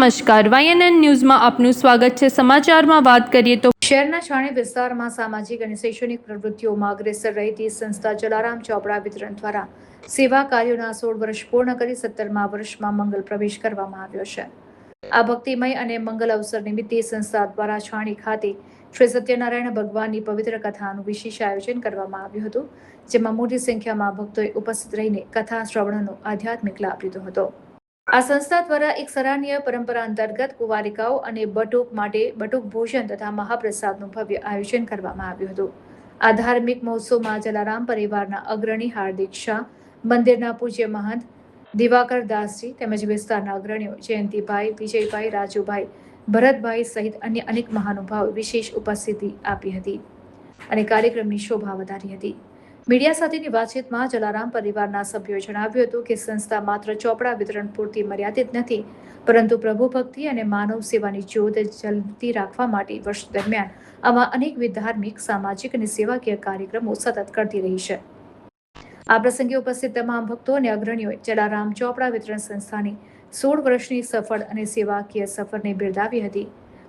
નમસ્કાર, YNN ન્યૂઝમાં આપનું સ્વાગત છે। સમાચારમાં વાત કરીએ તો શહેરના છાણી વિસ્તારમાં સામાજિક અને શૈક્ષણિક પ્રવૃત્તિઓમાં અગ્રેસર રહેતી સંસ્થા જલારામ ચોપડા વિતરણ દ્વારા સેવા કાર્યોના 16 વર્ષ પૂર્ણ કરી 17મા વર્ષમાં મંગલ પ્રવેશ કરવામાં આવ્યો છે। આ ભક્તિમય અને મંગલ અવસર નિમિત્તે સંસ્થા દ્વારા છાણી ખાતે શ્રી સત્યનારાયણ ભગવાનની પવિત્ર કથાનું વિશેષ આયોજન કરવામાં આવ્યું હતું, જેમાં મોટી સંખ્યામાં ભક્તોએ ઉપસ્થિત રહીને કથા શ્રવણનો આધ્યાત્મિક લાભ લીધો હતો। આ સંસ્થા દ્વારા એક સરાહનીય પરંપરા અંતર્ગત કુંવારિકાઓ અને બટુક માટે બટુક ભોજન તથા મહાપ્રસાદનું ભવ્ય આયોજન કરવામાં આવ્યું હતું। આ ધાર્મિક મહોત્સવમાં જલારામ પરિવારના અગ્રણી હાર્દિક શાહ, મંદિરના પૂજ્ય મહંત દિવાકર દાસજી તેમજ વિસ્તારના અગ્રણીઓ જયંતિભાઈ, વિજયભાઈ, રાજુભાઈ, ભરતભાઈ સહિત અન્ય અનેક મહાનુભાવો વિશેષ ઉપસ્થિતિ આપી હતી અને કાર્યક્રમની શોભા વધારી હતી। મીડિયા સાથેની વાતચીતમાં જલારામ પરિવારના સભ્યોએ જણાવ્યું હતું કે સંસ્થા માત્ર ચોપડા વિતરણ પૂરતી મર્યાદિત નથી, પરંતુ પ્રભુ ભક્તિ અને માનવ સેવાની જ્યોત જલતી રાખવા માટે વર્ષ દરમિયાન આવા અનેકવિધ ધાર્મિક, સામાજિક અને સેવાકીય કાર્યક્રમો સતત કરતી રહી છે। આ પ્રસંગે ઉપસ્થિત તમામ ભક્તો અને અગ્રણીઓએ જલારામ ચોપડા વિતરણ સંસ્થાની 16 વર્ષની સફળ અને સેવાકીય સફરને બિરદાવી હતી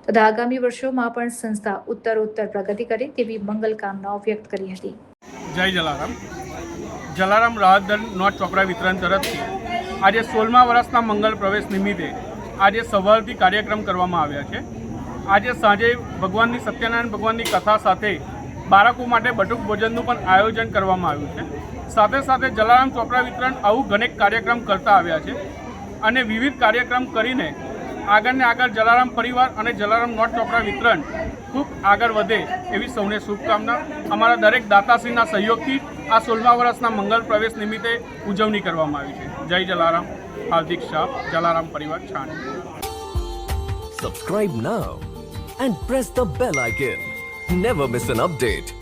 તથા આગામી વર્ષોમાં પણ સંસ્થા ઉત્તરોત્તર પ્રગતિ કરે તેવી મંગલ કામનાઓ વ્યક્ત કરી હતી। જય જલારામ। જલારામ રાહતદંડ નોટ ચોપડા વિતરણ તરફથી આજે 16મા વર્ષના મંગલ પ્રવેશ નિમિત્તે આજે સવારથી કાર્યક્રમ કરવામાં આવ્યા છે। આજે સાંજે ભગવાનની સત્યનારાયણ ભગવાનની કથા સાથે બાળકો માટે બટુક ભોજનનું પણ આયોજન કરવામાં આવ્યું છે। સાથે સાથે જલારામ ચોપડા વિતરણ આવું ઘણેક કાર્યક્રમ કરતા આવ્યા છે અને વિવિધ કાર્યક્રમ કરીને આગળને આગળ જલારામ પરિવાર અને જલારામ નોટ ચોપડા વિતરણ ખૂબ આગળ વધે એવી સૌને શુભકામના। અમારા દરેક દાતાશ્રીના સહયોગથી આ 16મા વર્ષના મંગલ પ્રવેશ નિમિત્તે ઉજવણી કરવામાં આવી છે। જય જલારામ, હાર્દિક શાહ, જલારામ પરિવાર છાણી। Subscribe now and press the bell icon. Never miss an update.